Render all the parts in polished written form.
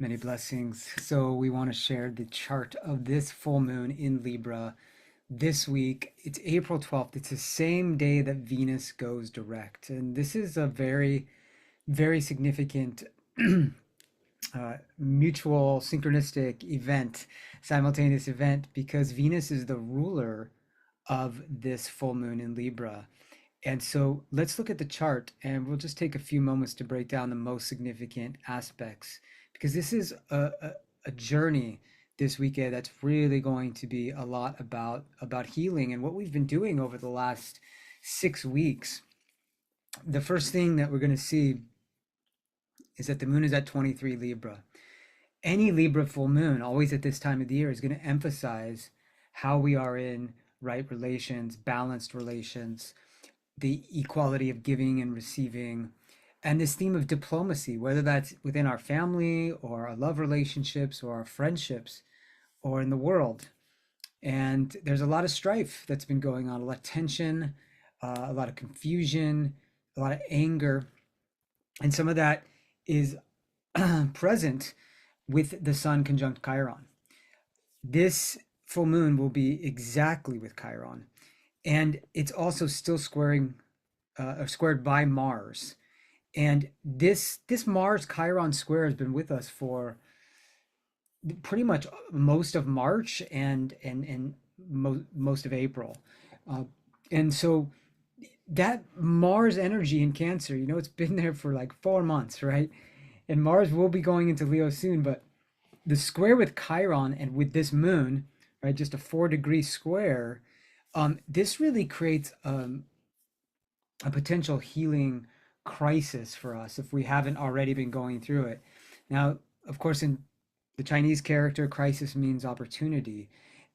Many blessings. So, we want to share the chart of this full moon in Libra this week. It's April 12th. It's the same day that Venus goes direct. And this is a very, very significant mutual synchronistic event, simultaneous event, because Venus is the ruler of this full moon in Libra. And so let's look at the chart and we'll just take a few moments to break down the most significant aspects because this is a journey this weekend that's really going to be a lot about healing and what we've been doing over the last 6 weeks. The first thing that we're going to see is that the moon is at 23 Libra. Any Libra full moon, always at this time of the year, is going to emphasize how we are in right relations, balanced relations, the equality of giving and receiving, and this theme of diplomacy, whether that's within our family or our love relationships or our friendships or in the world. And there's a lot of strife that's been going on, a lot of tension, a lot of confusion, a lot of anger. And some of that is present with the sun conjunct Chiron. This full moon will be exactly with Chiron. And it's also still squaring or squared by Mars. And this Mars Chiron square has been with us for pretty much most of March and most of April. And so that Mars energy in Cancer, it's been there for like 4 months, right? And Mars will be going into Leo soon, but the square with Chiron and with this moon, right, just a 4-degree square, this really creates a potential healing crisis for us if we haven't already been going through it. Now, of course, in the Chinese character, crisis means opportunity.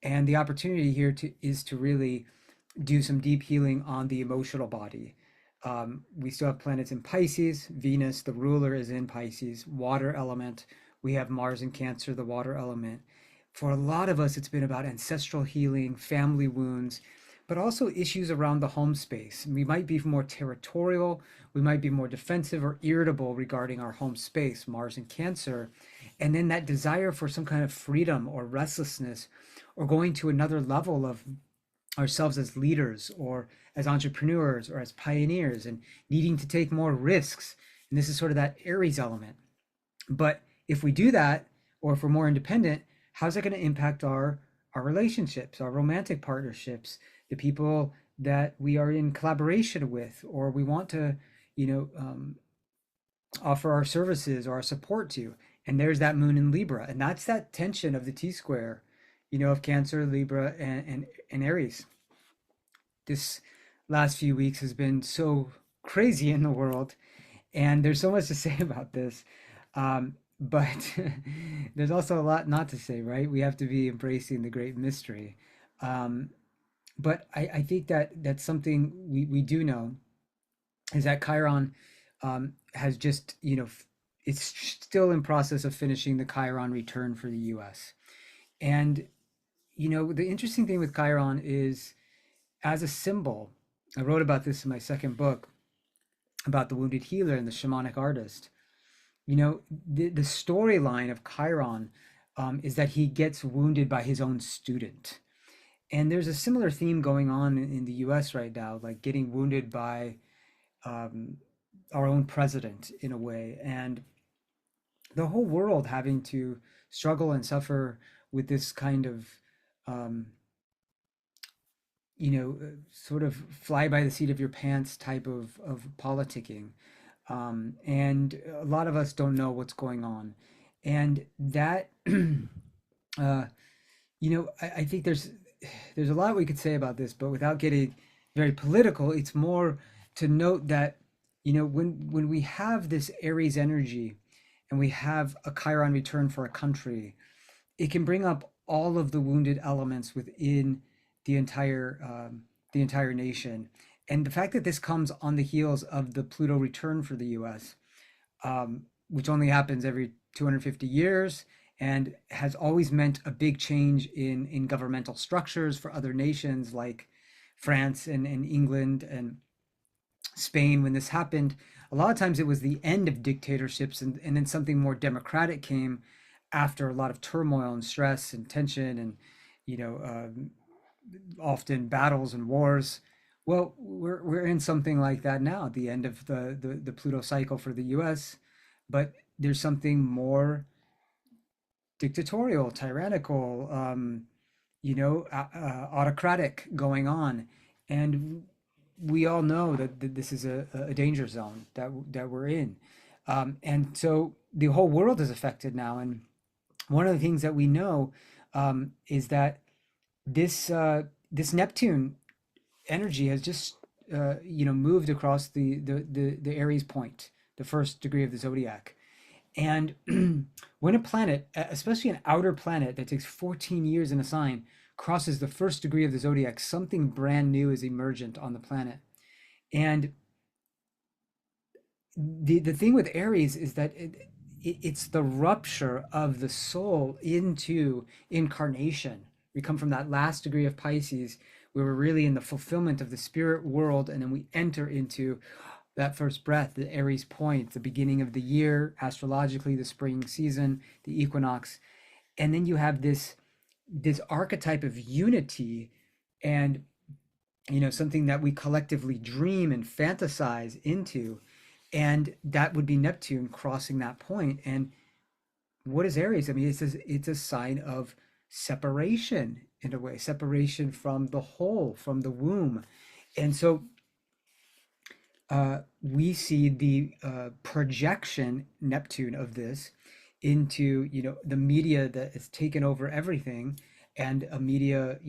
And the opportunity here is to really do some deep healing on the emotional body. We still have planets in Pisces. Venus, the ruler, is in Pisces, water element. We have Mars in Cancer, the water element. For a lot of us, it's been about ancestral healing, family wounds, but also issues around the home space. We might be more territorial, we might be more defensive or irritable regarding our home space, Mars in Cancer. And then that desire for some kind of freedom or restlessness or going to another level of ourselves as leaders or as entrepreneurs or as pioneers and needing to take more risks. And this is sort of that Aries element. But if we do that, or if we're more independent, how's that going to impact our relationships, our romantic partnerships, the people that we are in collaboration with, or we want to, offer our services or our support to? And there's that moon in Libra, and that's that tension of the T square, of Cancer, Libra, and Aries. This last few weeks has been so crazy in the world, and there's so much to say about this. But there's also a lot not to say, right? We have to be embracing the great mystery. Um, but I think that that's something we do know is that Chiron has just, it's still in process of finishing the Chiron return for the US. And, the interesting thing with Chiron is as a symbol, I wrote about this in my second book about the wounded healer and the shamanic artist. The storyline of Chiron is that he gets wounded by his own student. And there's a similar theme going on in the US right now, like getting wounded by um, our own president in a way. And the whole world having to struggle and suffer with this kind of, um, sort of fly by the seat of your pants type of politicking. And a lot of us don't know what's going on. And that, I think there's a lot we could say about this, but without getting very political, it's more to note that, when we have this Aries energy and we have a Chiron return for a country, it can bring up all of the wounded elements within the entire nation. And the fact that this comes on the heels of the Pluto return for the US, which only happens every 250 years and has always meant a big change in governmental structures for other nations like France and England and Spain. When this happened, a lot of times it was the end of dictatorships, and then something more democratic came after a lot of turmoil and stress and tension and, you know, often battles and wars. Well, we're in something like that now, the end of the Pluto cycle for the US, but there's something more dictatorial, tyrannical, autocratic going on. And we all know that this is a danger zone that we're in. And so the whole world is affected now. And one of the things that we know is that this Neptune energy has just moved across the Aries point, the first degree of the zodiac. And when a planet, especially an outer planet that takes 14 years in a sign, crosses the first degree of the zodiac, something brand new is emergent on the planet. And the thing with Aries is that it's the rupture of the soul into incarnation. We come from that last degree of Pisces, where we're really in the fulfillment of the spirit world, and then we enter into that first breath, the Aries point, the beginning of the year, astrologically, the spring season, the equinox. And then you have this archetype of unity and, something that we collectively dream and fantasize into. And that would be Neptune crossing that point. And what is Aries? I mean, it's a sign of separation in a way, separation from the whole, from the womb. And so we see the projection, Neptune, of this into, the media that has taken over everything, and a media,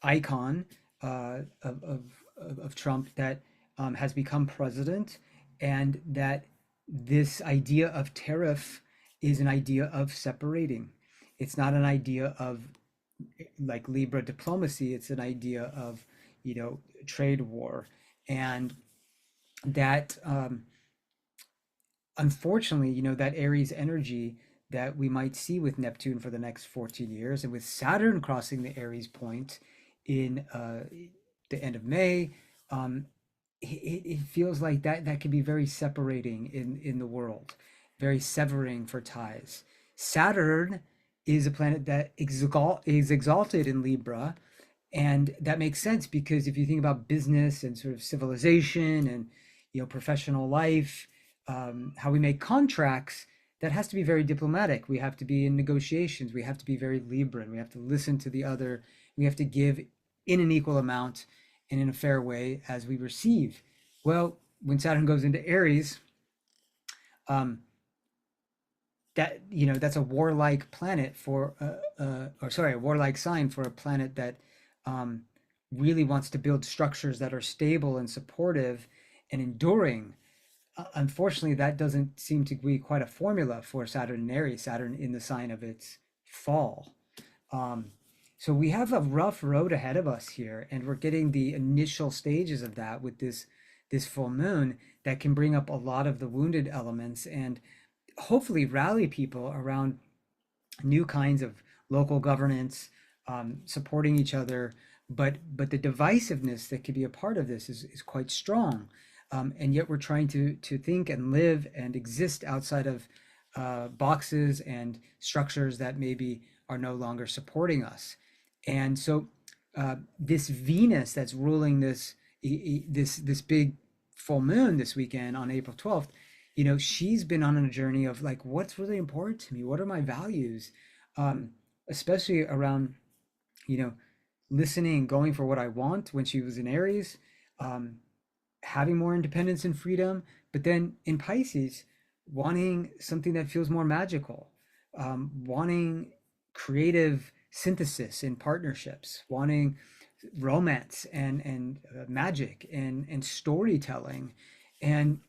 icon of Trump that has become president, and that this idea of tariff is an idea of separating. It's not an idea of like Libra diplomacy. It's an idea of, trade war, and that unfortunately, that Aries energy that we might see with Neptune for the next 14 years, and with Saturn crossing the Aries point in the end of May, it feels like that could be very separating in the world, very severing for ties. Saturn is a planet that is exalted in Libra, and that makes sense because if you think about business and sort of civilization and, professional life, how we make contracts, that has to be very diplomatic. We have to be in negotiations. We have to be very Libran. We have to listen to the other. We have to give in an equal amount and in a fair way as we receive. Well, when Saturn goes into Aries, um, that's a warlike planet for a warlike sign for a planet that um, really wants to build structures that are stable and supportive and enduring. Unfortunately, that doesn't seem to be quite a formula for Saturn and Aries, Saturn in the sign of its fall. Um, so we have a rough road ahead of us here, and we're getting the initial stages of that with this full moon that can bring up a lot of the wounded elements and hopefully rally people around new kinds of local governance, supporting each other. But the divisiveness that could be a part of this is quite strong. And yet we're trying to think and live and exist outside of boxes and structures that maybe are no longer supporting us. And so this Venus that's ruling this big full moon this weekend on April 12th, she's been on a journey of like, what's really important to me? What are my values? Um, Especially around, you know, listening, going for what I want when she was in Aries, um, having more independence and freedom, but then in Pisces, wanting something that feels more magical, wanting creative synthesis in partnerships, wanting romance and magic and storytelling. And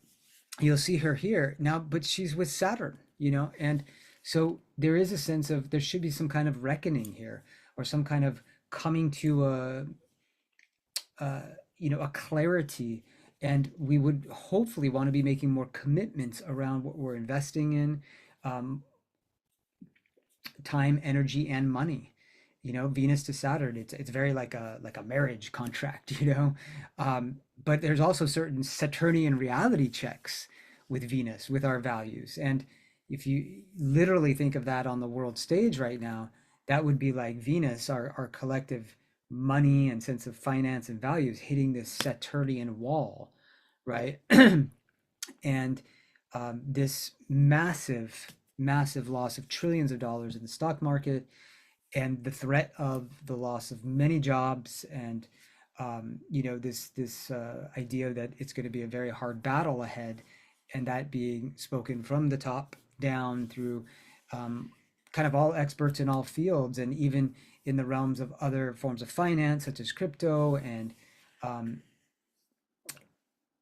you'll see her here now, but she's with Saturn, and so there is a sense of there should be some kind of reckoning here, or some kind of coming to a clarity. And we would hopefully want to be making more commitments around what we're investing in, um, time, energy, and money. Venus to Saturn, it's very like a marriage contract, but there's also certain Saturnian reality checks with Venus, with our values. And if you literally think of that on the world stage right now, that would be like Venus, our collective money and sense of finance and values hitting this Saturnian wall, right? And this massive, massive loss of trillions of dollars in the stock market, and the threat of the loss of many jobs, and this idea that it's going to be a very hard battle ahead, and that being spoken from the top down through um, kind of all experts in all fields, and even in the realms of other forms of finance such as crypto. And um,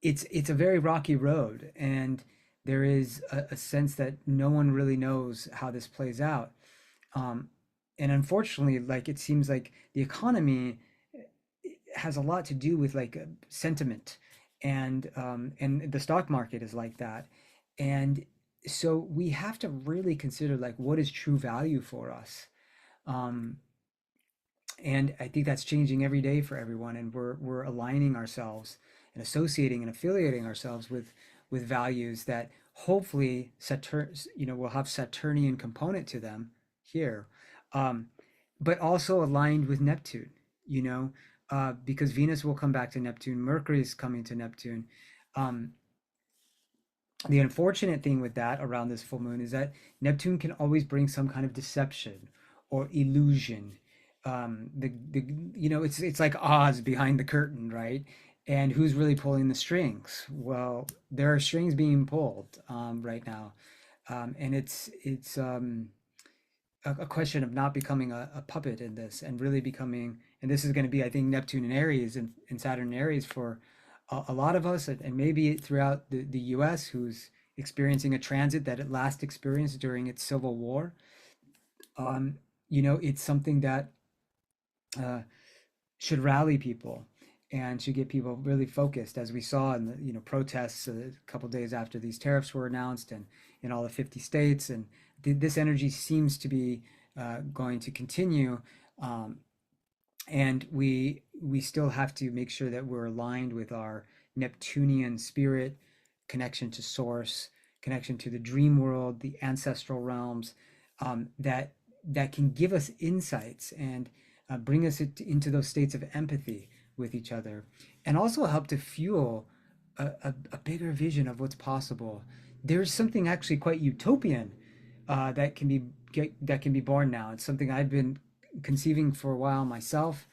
it's a very rocky road, and there is a sense that no one really knows how this plays out. um, and unfortunately, like, it seems like the economy has a lot to do with like sentiment, and the stock market is like that. And so we have to really consider like what is true value for us. um, and I think that's changing every day for everyone, and we're aligning ourselves and associating and affiliating ourselves with values that hopefully Saturn, will have Saturnian component to them here, um, but also aligned with Neptune, you know, because Venus will come back to Neptune, Mercury is coming to Neptune. Um, the unfortunate thing with that around this full moon is that Neptune can always bring some kind of deception or illusion. The it's like Oz behind the curtain, right? And who's really pulling the strings? Well, there are strings being pulled right now, and it's a question of not becoming a puppet in this, and really becoming. And this is going to be, I think, Neptune and Aries and Saturn and Aries for a lot of us, and maybe throughout the U.S., who's experiencing a transit that it last experienced during its civil war. Um, it's something that uh, should rally people and should get people really focused, as we saw in the protests a couple days after these tariffs were announced, and in all the 50 states. And this energy seems to be going to continue. Um, and we still have to make sure that we're aligned with our Neptunian spirit, connection to source, connection to the dream world, the ancestral realms, that can give us insights and bring us into those states of empathy with each other, and also help to fuel a bigger vision of what's possible. There's something actually quite utopian that can be born now. It's something I've been conceiving for a while myself,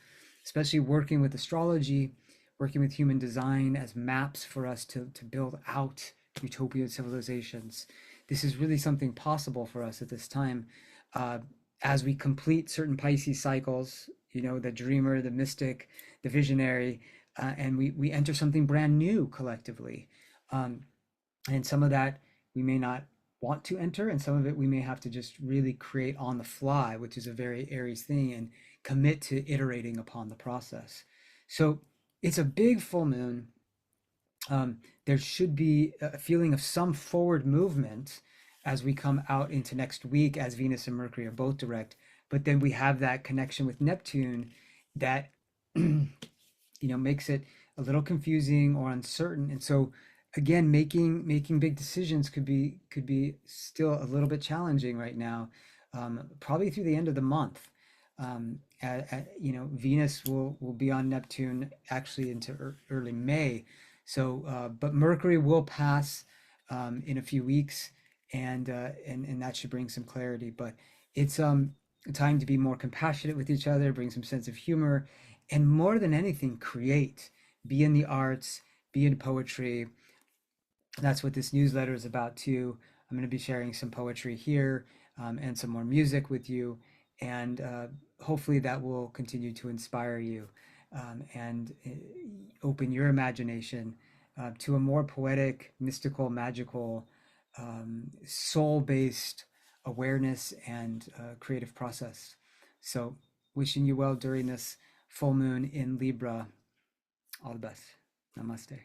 especially working with astrology, working with human design as maps for us to build out utopian civilizations. This is really something possible for us at this time, uh, as we complete certain Pisces cycles, the dreamer, the mystic, the visionary, and we enter something brand new collectively. Um, and some of that we may not want to enter, and some of it we may have to just really create on the fly, which is a very Aries thing, and commit to iterating upon the process. So it's a big full moon. There should be a feeling of some forward movement as we come out into next week, as Venus and Mercury are both direct. But then we have that connection with Neptune that makes it a little confusing or uncertain. And so again, making big decisions could be still a little bit challenging right now, probably through the end of the month. Venus will be on Neptune actually into early May. So, but Mercury will pass in a few weeks, and that should bring some clarity. But it's a time to be more compassionate with each other, bring some sense of humor, and more than anything, create. Be in the arts, be in poetry. That's what this newsletter is about too. I'm going to be sharing some poetry here, and some more music with you, and hopefully that will continue to inspire you, and open your imagination to a more poetic, mystical, magical, soul-based awareness and creative process. So, wishing you well during this full moon in Libra. All the best. Namaste.